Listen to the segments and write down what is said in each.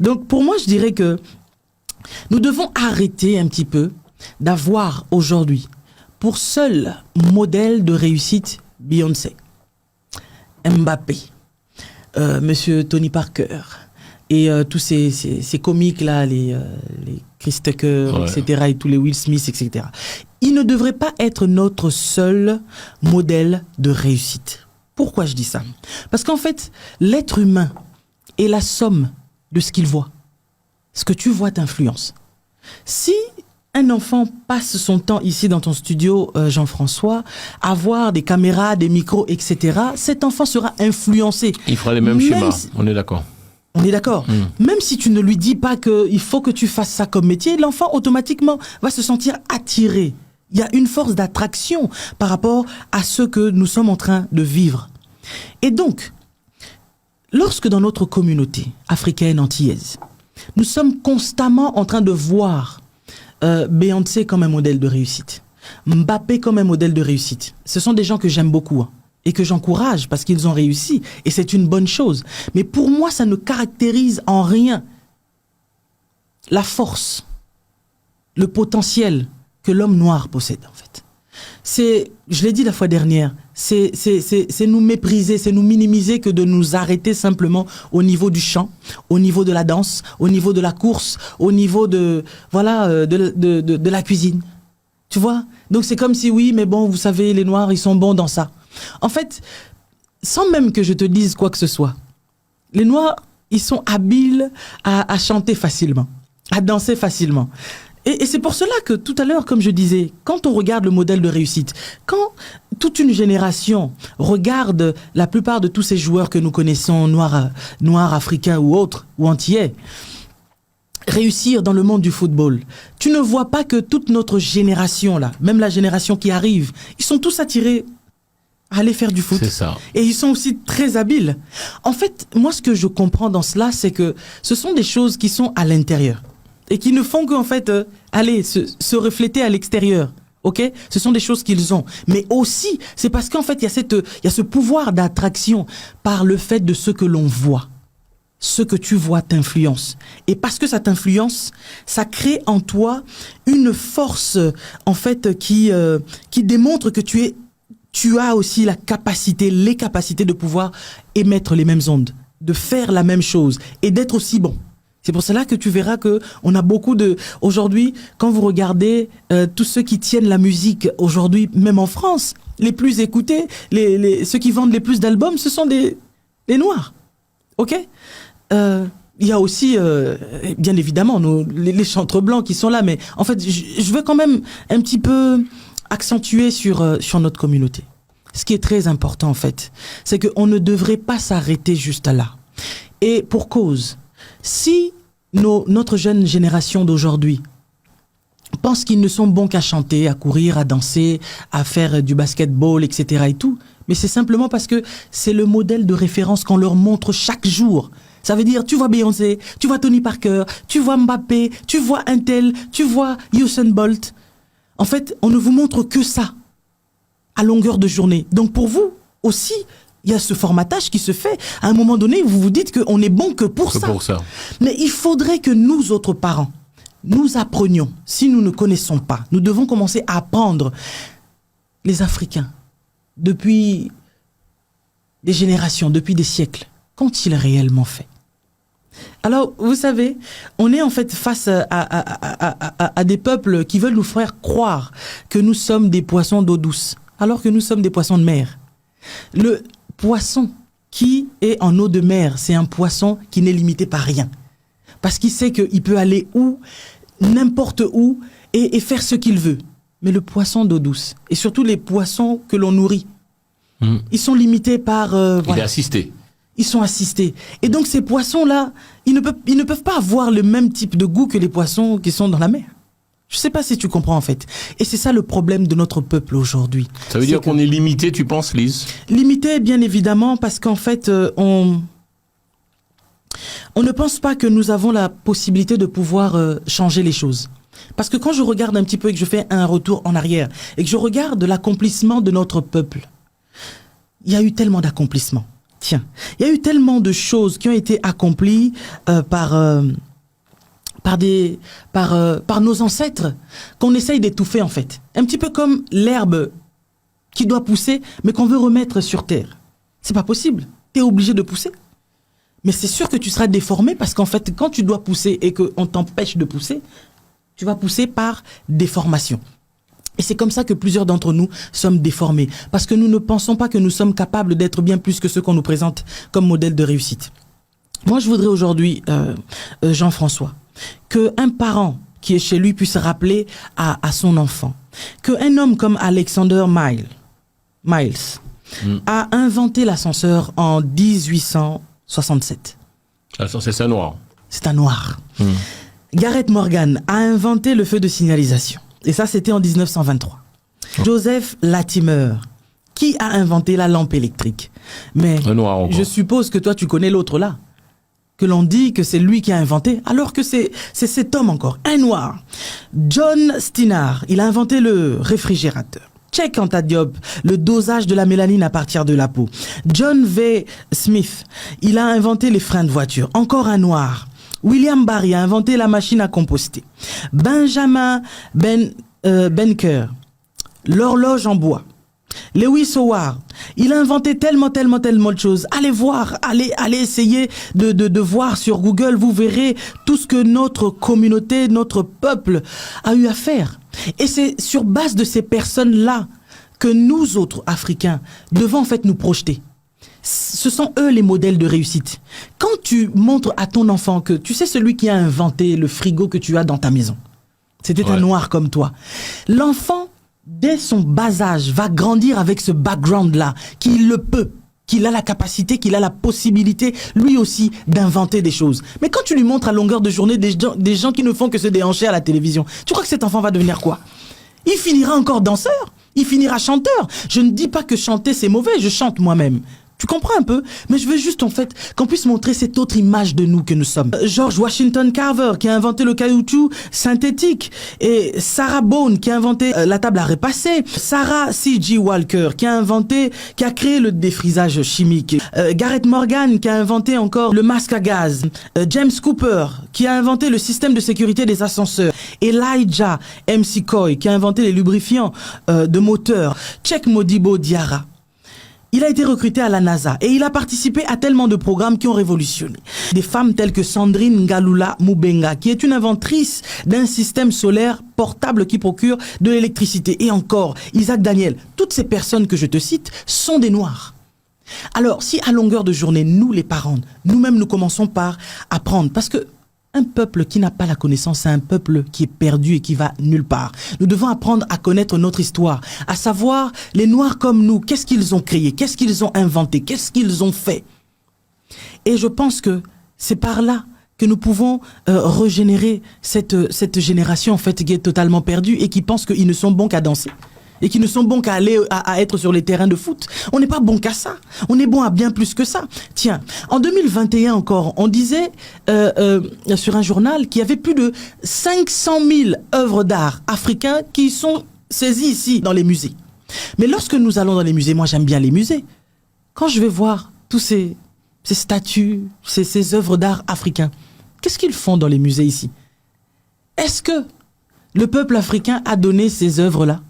Donc pour moi, je dirais que nous devons arrêter un petit peu d'avoir aujourd'hui pour seul modèle de réussite Beyoncé, Mbappé, Monsieur Tony Parker et tous ces comiques là, les Chris Tucker, etc. et tous les Will Smith, etc. Ils ne devraient pas être notre seul modèle de réussite. Pourquoi je dis ça? Parce qu'en fait, l'être humain est la somme de ce qu'il voit. Ce que tu vois t'influence. Si un enfant passe son temps ici dans ton studio, Jean-François, à voir des caméras, des micros, etc., cet enfant sera influencé. Il fera les mêmes schémas, on est d'accord. On est d'accord. Même si tu ne lui dis pas qu'il faut que tu fasses ça comme métier, l'enfant automatiquement va se sentir attiré. Il y a une force d'attraction par rapport à ce que nous sommes en train de vivre. Et donc, lorsque dans notre communauté africaine antillaise, nous sommes constamment en train de voir Beyoncé comme un modèle de réussite, Mbappé comme un modèle de réussite. Ce sont des gens que j'aime beaucoup et que j'encourage parce qu'ils ont réussi et c'est une bonne chose. Mais pour moi, ça ne caractérise en rien la force, le potentiel que l'homme noir possède en fait. C'est, je l'ai dit la fois dernière, c'est nous mépriser, c'est nous minimiser que de nous arrêter simplement au niveau du chant, au niveau de la danse, au niveau de la course, au niveau de la cuisine. Tu vois? Donc c'est comme si oui, mais bon, vous savez, les Noirs, ils sont bons dans ça. En fait, sans même que je te dise quoi que ce soit, les Noirs, ils sont habiles à chanter facilement, à danser facilement. Et c'est pour cela que tout à l'heure, comme je disais, quand on regarde le modèle de réussite, quand toute une génération regarde la plupart de tous ces joueurs que nous connaissons, noirs, africains ou autres, ou antillais, réussir dans le monde du football, tu ne vois pas que toute notre génération, là, même la génération qui arrive, ils sont tous attirés à aller faire du foot. C'est ça. Et ils sont aussi très habiles. En fait, moi, ce que je comprends dans cela, c'est que ce sont des choses qui sont à l'intérieur. Et qui ne font qu'en fait, se refléter à l'extérieur. Ok? Ce sont des choses qu'ils ont. Mais aussi, c'est parce qu'en fait, il y a ce pouvoir d'attraction par le fait de ce que l'on voit. Ce que tu vois t'influence. Et parce que ça t'influence, ça crée en toi une force, en fait, qui démontre que tu as aussi les capacités de pouvoir émettre les mêmes ondes, de faire la même chose et d'être aussi bon. C'est pour cela que tu verras que on a beaucoup aujourd'hui, quand vous regardez tous ceux qui tiennent la musique aujourd'hui, même en France, les plus écoutés, ceux qui vendent les plus d'albums, ce sont les Noirs. Ok? Il y a aussi, bien évidemment, les chantres blancs qui sont là, mais en fait, je veux quand même un petit peu accentuer sur notre communauté. Ce qui est très important, en fait, c'est qu'on ne devrait pas s'arrêter juste là. Et pour cause, si notre jeune génération d'aujourd'hui pense qu'ils ne sont bons qu'à chanter, à courir, à danser, à faire du basketball, etc. et tout, mais c'est simplement parce que c'est le modèle de référence qu'on leur montre chaque jour. Ça veut dire, tu vois Beyoncé, tu vois Tony Parker, tu vois Mbappé, tu vois un tel, tu vois Usain Bolt. En fait, on ne vous montre que ça à longueur de journée. Donc pour vous aussi, il y a ce formatage qui se fait. À un moment donné, vous vous dites qu'on est bon que pour ça. Mais il faudrait que nous, autres parents, nous apprenions. Si nous ne connaissons pas, nous devons commencer à apprendre les Africains depuis des générations, depuis des siècles. Qu'ont-ils réellement fait? Alors, vous savez, on est en fait face à des peuples qui veulent nous faire croire que nous sommes des poissons d'eau douce, alors que nous sommes des poissons de mer. Le poisson qui est en eau de mer, c'est un poisson qui n'est limité par rien. Parce qu'il sait qu'il peut aller où, n'importe où, et faire ce qu'il veut. Mais le poisson d'eau douce, et surtout les poissons que l'on nourrit, ils sont limités par... Il est assisté. Ils sont assistés. Et donc ces poissons-là, ils ne peuvent pas avoir le même type de goût que les poissons qui sont dans la mer. Je ne sais pas si tu comprends en fait. Et c'est ça le problème de notre peuple aujourd'hui. Ça veut dire qu'on est limité, tu penses, Lise? Limité, bien évidemment, parce qu'en fait, on ne pense pas que nous avons la possibilité de pouvoir changer les choses. Parce que quand je regarde un petit peu et que je fais un retour en arrière, et que je regarde l'accomplissement de notre peuple, il y a eu tellement d'accomplissements. Tiens, il y a eu tellement de choses qui ont été accomplies par nos ancêtres qu'on essaye d'étouffer en fait. Un petit peu comme l'herbe qui doit pousser mais qu'on veut remettre sur terre. C'est pas possible. Tu es obligé de pousser. Mais c'est sûr que tu seras déformé parce qu'en fait, quand tu dois pousser et qu'on t'empêche de pousser, tu vas pousser par déformation. Et c'est comme ça que plusieurs d'entre nous sommes déformés. Parce que nous ne pensons pas que nous sommes capables d'être bien plus que ceux qu'on nous présente comme modèle de réussite. Moi, je voudrais aujourd'hui, Jean-François, qu'un parent qui est chez lui puisse rappeler à son enfant qu'un homme comme Alexander Miles a inventé l'ascenseur en 1867. L'ascenseur, c'est un noir. C'est un noir. Gareth Morgan a inventé le feu de signalisation. Et ça, c'était en 1923. Joseph Latimer, qui a inventé la lampe électrique. Mais un noir encore. Je suppose que toi, tu connais l'autre là. Que l'on dit que c'est lui qui a inventé, alors que c'est cet homme encore, un noir. John Steinhardt, il a inventé le réfrigérateur. Cheikh Anta Diop, le dosage de la mélanine à partir de la peau. John V. Smith, il a inventé les freins de voiture. Encore un noir. William Barry a inventé la machine à composter. Benjamin Benker, l'horloge en bois. Lewis Howard, il a inventé tellement de choses. Allez voir, allez essayer de voir sur Google, vous verrez tout ce que notre communauté, notre peuple a eu à faire. Et c'est sur base de ces personnes-là que nous autres Africains devons en fait nous projeter. Ce sont eux les modèles de réussite. Quand tu montres à ton enfant que tu sais celui qui a inventé le frigo que tu as dans ta maison, c'était un noir comme toi. L'enfant, dès son bas âge, va grandir avec ce background-là, qu'il le peut, qu'il a la capacité, qu'il a la possibilité, lui aussi, d'inventer des choses. Mais quand tu lui montres à longueur de journée des gens qui ne font que se déhancher à la télévision, tu crois que cet enfant va devenir quoi? Il finira encore danseur, il finira chanteur. Je ne dis pas que chanter c'est mauvais, je chante moi-même. Tu comprends un peu? Mais je veux juste en fait qu'on puisse montrer cette autre image de nous que nous sommes. George Washington Carver qui a inventé le caoutchouc synthétique et Sarah Bone qui a inventé la table à repasser. Sarah C.G. Walker qui a créé le défrisage chimique. Gareth Morgan qui a inventé encore le masque à gaz. James Cooper qui a inventé le système de sécurité des ascenseurs. Elijah McCoy qui a inventé les lubrifiants de moteur. Cheikh Modibo Diarra. Il a été recruté à la NASA et il a participé à tellement de programmes qui ont révolutionné. Des femmes telles que Sandrine Ngalula Mubenga, qui est une inventrice d'un système solaire portable qui procure de l'électricité. Et encore, Isaac Daniel. Toutes ces personnes que je te cite sont des Noirs. Alors, si à longueur de journée, nous les parents, nous-mêmes nous commençons par apprendre, parce que un peuple qui n'a pas la connaissance, c'est un peuple qui est perdu et qui va nulle part. Nous devons apprendre à connaître notre histoire, à savoir les Noirs comme nous, qu'est-ce qu'ils ont créé, qu'est-ce qu'ils ont inventé, qu'est-ce qu'ils ont fait. Et je pense que c'est par là que nous pouvons régénérer cette génération en fait qui est totalement perdue et qui pense qu'ils ne sont bons qu'à danser. Et qui ne sont bons qu'à aller à être sur les terrains de foot. On n'est pas bon qu'à ça. On est bon à bien plus que ça. Tiens, en 2021 encore, on disait sur un journal qu'il y avait plus de 500 000 œuvres d'art africains qui sont saisies ici dans les musées. Mais lorsque nous allons dans les musées, moi j'aime bien les musées. Quand je vais voir tous ces statues, ces œuvres d'art africains, qu'est-ce qu'ils font dans les musées ici? Est-ce que le peuple africain a donné ces œuvres-là?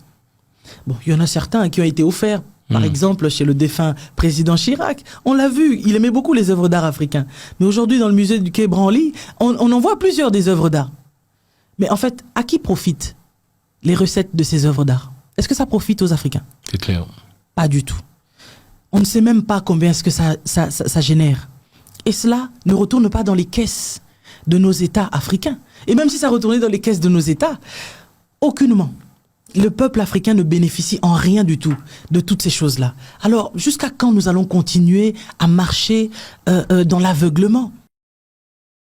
Bon, il y en a certains qui ont été offerts. Par exemple, chez le défunt président Chirac, on l'a vu, il aimait beaucoup les œuvres d'art africains. Mais aujourd'hui, dans le musée du Quai Branly, on en voit plusieurs des œuvres d'art. Mais en fait, à qui profitent les recettes de ces œuvres d'art? Est-ce que ça profite aux Africains? C'est clair. Pas du tout. On ne sait même pas combien est-ce que ça génère. Et cela ne retourne pas dans les caisses de nos États africains. Et même si ça retournait dans les caisses de nos États, aucunement. Le peuple africain ne bénéficie en rien du tout de toutes ces choses-là. Alors, jusqu'à quand nous allons continuer à marcher dans l'aveuglement?